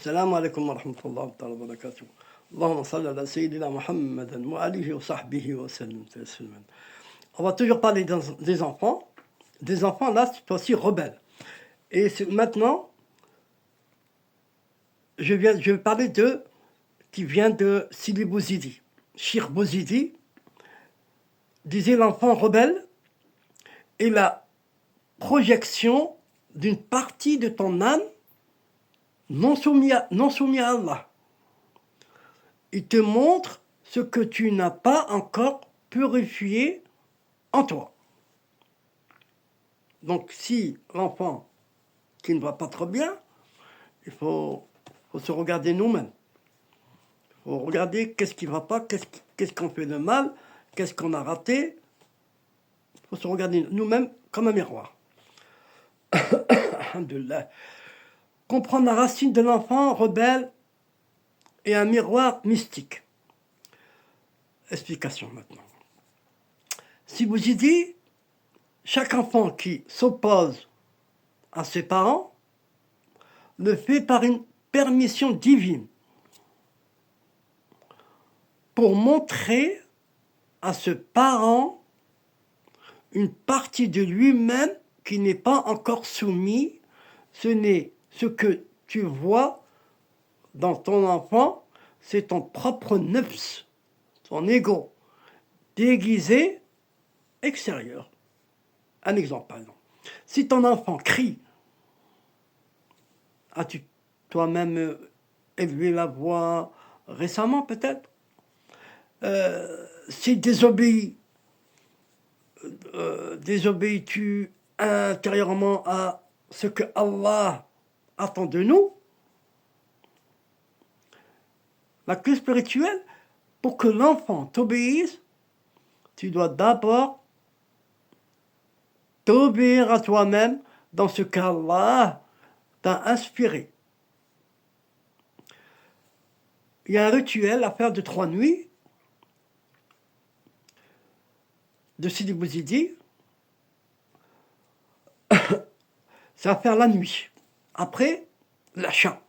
السلام عليكم ورحمة الله تعالى وبركاته. اللهم صل على سيدنا محمد وآله وصحبه وسلم تسليما. On va toujours parler des enfants. Des enfants, là, c'est aussi rebelles. Et maintenant, je vais parler qui vient de Sidi Bouzidi. Cheikh Bouzidi disait l'enfant rebelle est la projection d'une partie de ton âme non soumis à Allah. Il te montre ce que tu n'as pas encore purifié en toi. Donc, si l'enfant qui ne va pas trop bien, il faut se regarder nous-mêmes. Il faut regarder qu'est-ce qui ne va pas, qu'est-ce qu'on fait de mal, qu'est-ce qu'on a raté. Il faut se regarder nous-mêmes comme un miroir. Alhamdulillah. Comprendre la racine de l'enfant rebelle et un miroir mystique. Explication maintenant. Si vous y dites, chaque enfant qui s'oppose à ses parents le fait par une permission divine pour montrer à ce parent une partie de lui-même qui n'est pas encore soumise. Ce n'est ce que tu vois dans ton enfant, c'est ton propre nefs, ton ego, déguisé extérieur. Un exemple, par exemple. Si ton enfant crie, as-tu toi-même élevé la voix récemment peut-être? Si désobéis-tu intérieurement à ce que Allah attend de nous? La clé spirituelle, pour que l'enfant t'obéisse, tu dois d'abord t'obéir à toi-même dans ce qu'Allah t'a inspiré. Il y a un rituel à faire de 3 nuits de Sidi Bouzidi. C'est à faire la nuit. Après, l'achat.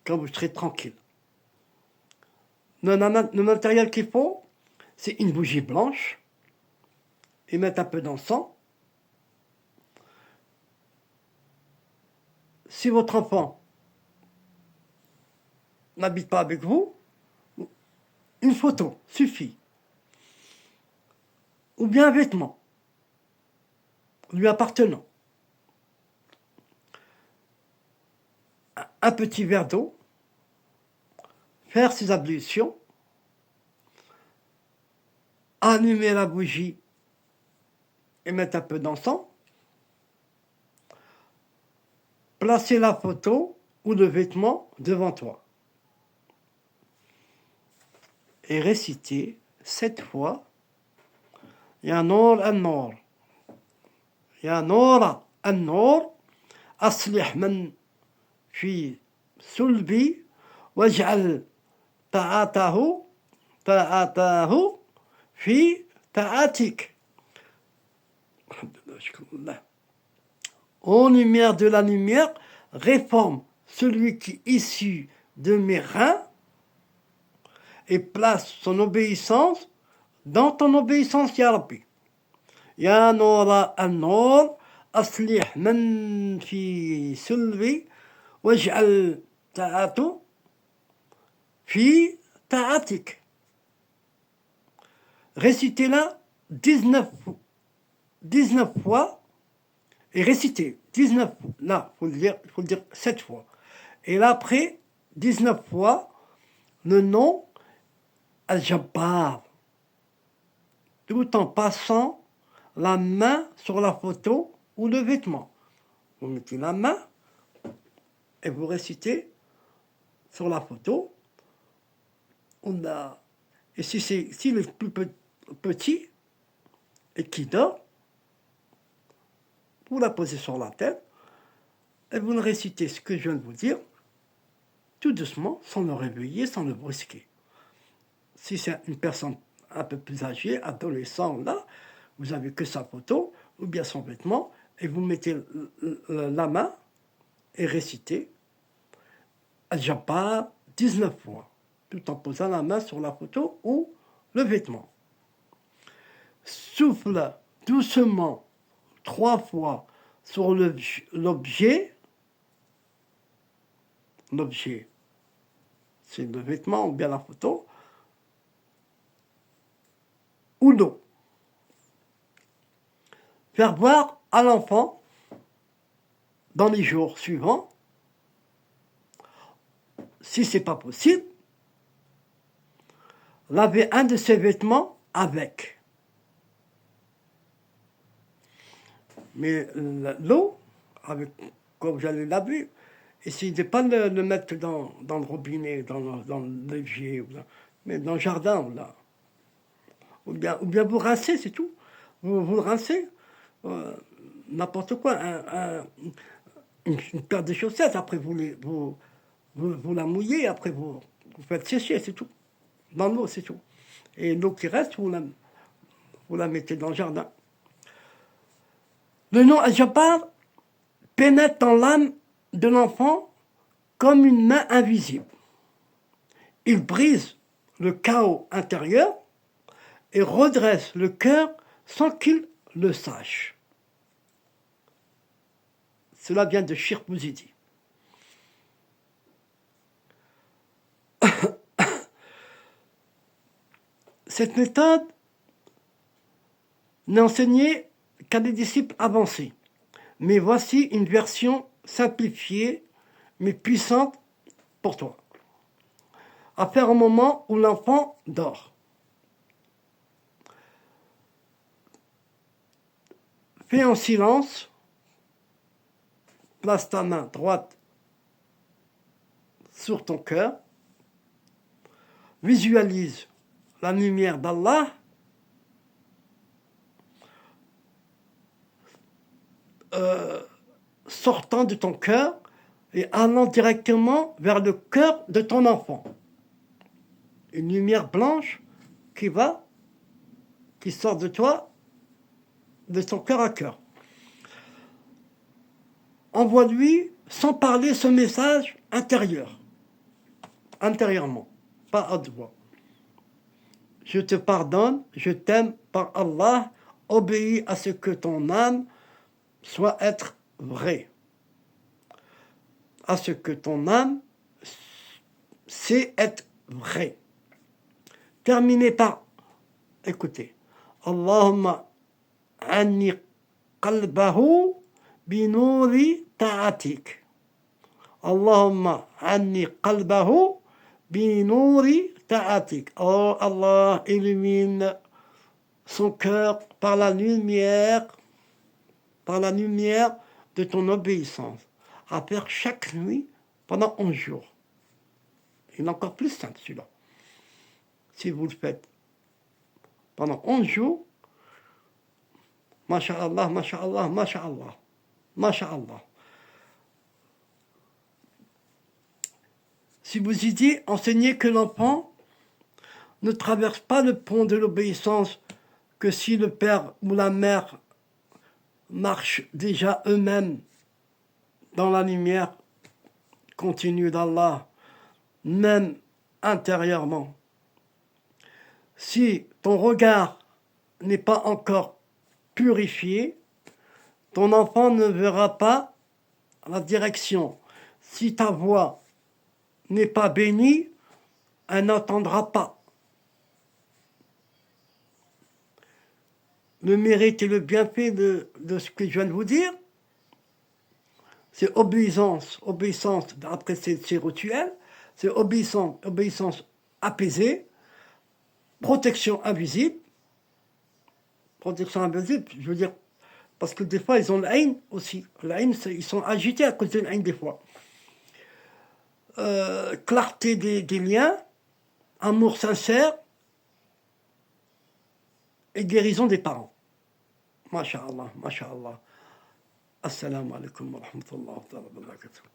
Quand vous serez tranquille. Le matériel qu'il faut, c'est une bougie blanche et mettre un peu d'encens. Si votre enfant n'habite pas avec vous, une photo suffit. Ou bien un vêtement lui appartenant. Un petit verre d'eau, faire ses ablutions, allumer la bougie et mettre un peu d'encens, placer la photo ou le vêtement devant toi et réciter 7 fois Ya Nour an-Nour, Ya Nour an-Nour, aslih man fi sulbi waj'al ta'atahu fi ta'atik. Ô lumière de la lumière, réforme celui qui est issu de mes reins et place son obéissance dans ton obéissance, Ya Rabbi. Ya Noura an-Nour, aslih man fi sulbi waj'al ta'atu fi ta'atik. Récitez-la 19 fois et récitez 19 fois. Là, il faut le dire 7 fois. Et là, après, 19 fois, le nom Al-Jabbar, tout en passant la main sur la photo ou le vêtement. Vous mettez la main et vous récitez sur la photo. Et si le plus petit et qui dort, vous la posez sur la tête et vous récitez ce que je viens de vous dire, tout doucement, sans le réveiller, sans le brusquer. Si c'est une personne un peu plus âgée, adolescent, là, vous n'avez que sa photo ou bien son vêtement, et vous mettez la main et récitez Al-Jabbar 19 fois, tout en posant la main sur la photo ou le vêtement. Souffle doucement 3 fois sur l'objet. L'objet, c'est le vêtement ou bien la photo, ou l'eau. Faire boire à l'enfant, dans les jours suivants, si ce n'est pas possible, laver un de ses vêtements avec. Mais l'eau, comme j'allais laver, essayez de ne pas le mettre dans le robinet, dans l'évier, mais dans le jardin. Là. Ou bien vous rincez, c'est tout. Vous le rincez, n'importe quoi, une paire de chaussettes, après vous la mouillez, après vous faites sécher, c'est tout. Dans l'eau, c'est tout. Et l'eau qui reste, vous la mettez dans le jardin. Le nom Al-Jabbar pénètre dans l'âme de l'enfant comme une main invisible. Il brise le chaos intérieur et redresse le cœur sans qu'il le sache. Cela vient de Shir Bouzidi. Cette méthode n'est enseignée qu'à des disciples avancés. Mais voici une version simplifiée mais puissante pour toi. À faire au moment où l'enfant dort. Fais en silence. Place ta main droite sur ton cœur. Visualise la lumière d'Allah. Sortant de ton cœur et allant directement vers le cœur de ton enfant. Une lumière blanche qui sort de toi, de son cœur à cœur. Envoie-lui sans parler ce message intérieurement, pas à haute voix. Je te pardonne, je t'aime par Allah, obéis à ce que ton âme soit être vrai. À ce que ton âme sait être vrai. Terminez par, écoutez, Allahumma anni qalbahu binuri ta'atik. Allahumma anni qalbahu binuri ta'atik. Oh Allah, illumine son cœur par la lumière de ton obéissance, à faire chaque nuit pendant 11 jours. Il est encore plus simple celui-là. Si vous le faites pendant 11 jours, masha'Allah, masha'Allah, masha'Allah, masha'Allah. Si vous y dites, enseignez que l'enfant ne traverse pas le pont de l'obéissance que si le père ou la mère marchent déjà eux-mêmes dans la lumière continue d'Allah, même intérieurement. Si ton regard n'est pas encore purifié, ton enfant ne verra pas la direction. Si ta voix n'est pas bénie, elle n'entendra pas. Le mérite et le bienfait de ce que je viens de vous dire, c'est obéissance après ces rituels, c'est obéissance apaisée, protection invisible, je veux dire, parce que des fois ils ont la haine aussi, la haine, ils sont agités à cause de la haine des fois. Clarté des liens, amour sincère et guérison des parents. Masha'Allah, masha'Allah. Assalamu alaikum wa rahmatullahi wa barakatuh.